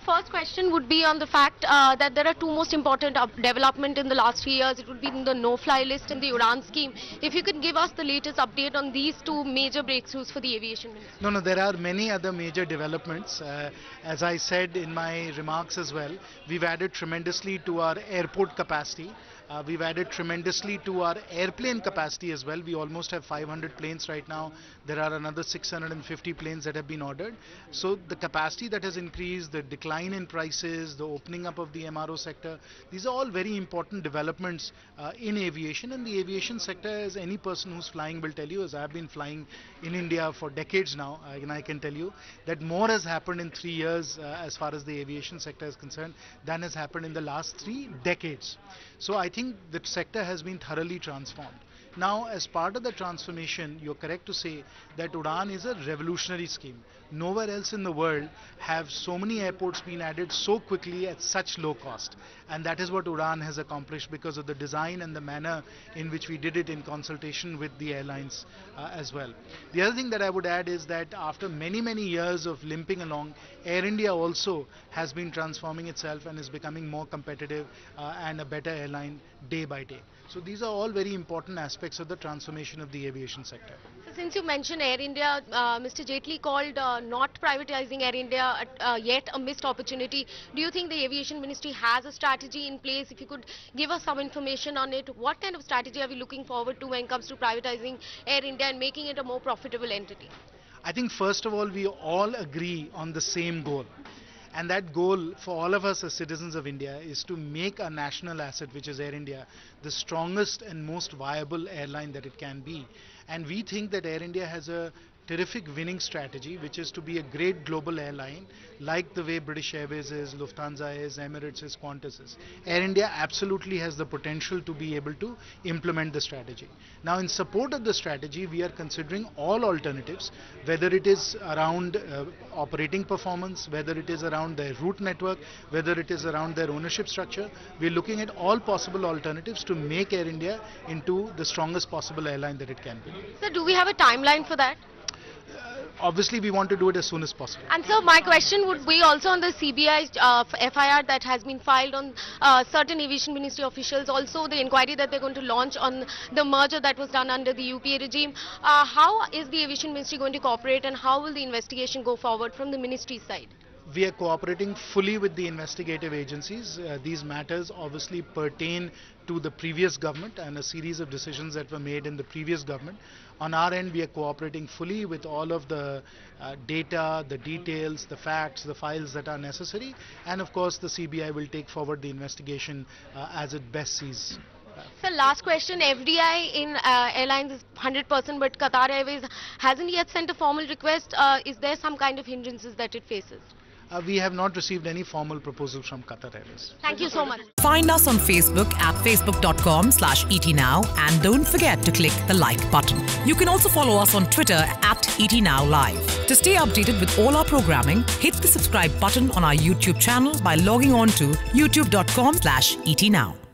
first question would be on the fact that there are two most important development in the last 3 years. It would be in the no-fly list and the Udan scheme. If you could give us the latest update on these two major breakthroughs for the aviation ministry. No, there are many other major developments. As I said in my remarks as well, we've added tremendously to our airport capacity. We've added tremendously to our airplane capacity as well. We almost have 500 planes right now. There are another 650 planes that have been ordered. So the capacity that has increased, the decline in prices, the opening up of the MRO sector, these are all very important developments in aviation. And the aviation sector, as any person who's flying will tell you, as I've been flying in India for decades now, and I can tell you that more has happened in 3 years as far as the aviation sector is concerned than has happened in the last 3 decades. So I think the sector has been thoroughly transformed. Now, as part of the transformation, you're correct to say that Udan is a revolutionary scheme. Nowhere else in the world have so many airports been added so quickly at such low cost. And that is what Udan has accomplished because of the design and the manner in which we did it in consultation with the airlines as well. The other thing that I would add is that after many, many years of limping along, Air India also has been transforming itself and is becoming more competitive and a better airline day by day. So these are all very important aspects of the transformation of the aviation sector. So since you mentioned Air India, Mr. Jaitley called not privatizing Air India yet a missed opportunity. Do you think the aviation ministry has a strategy in place? If you could give us some information on it, what kind of strategy are we looking forward to when it comes to privatizing Air India and making it a more profitable entity? I think first of all we all agree on the same goal. And that goal for all of us as citizens of India is to make our national asset, which is Air India, the strongest and most viable airline that it can be. And we think that Air India has a terrific winning strategy, which is to be a great global airline, like the way British Airways is, Lufthansa is, Emirates is, Qantas is. Air India absolutely has the potential to be able to implement the strategy. Now, in support of the strategy, we are considering all alternatives, whether it is around operating performance, whether it is around their route network, whether it is around their ownership structure. We're looking at all possible alternatives to make Air India into the strongest possible airline that it can be. So do we have a timeline for that? Obviously, we want to do it as soon as possible. And so my question would be also on the CBI FIR that has been filed on certain aviation ministry officials, also the inquiry that they're going to launch on the merger that was done under the UPA regime. How is the aviation ministry going to cooperate and how will the investigation go forward from the ministry side? We are cooperating fully with the investigative agencies. These matters obviously pertain to the previous government and a series of decisions that were made in the previous government. On our end, we are cooperating fully with all of the data, the details, the facts, the files that are necessary. And of course, the CBI will take forward the investigation as it best sees. So last question, FDI in airlines is 100%, but Qatar Airways hasn't yet sent a formal request. Is there some kind of hindrances that it faces? We have not received any formal proposal from Qatar Airways. Thank you so much. Find us on Facebook at facebook.com/ETNow and don't forget to click the like button. You can also follow us on Twitter at ETNowLive. To stay updated with all our programming, hit the subscribe button on our YouTube channel by logging on to youtube.com/ETNow.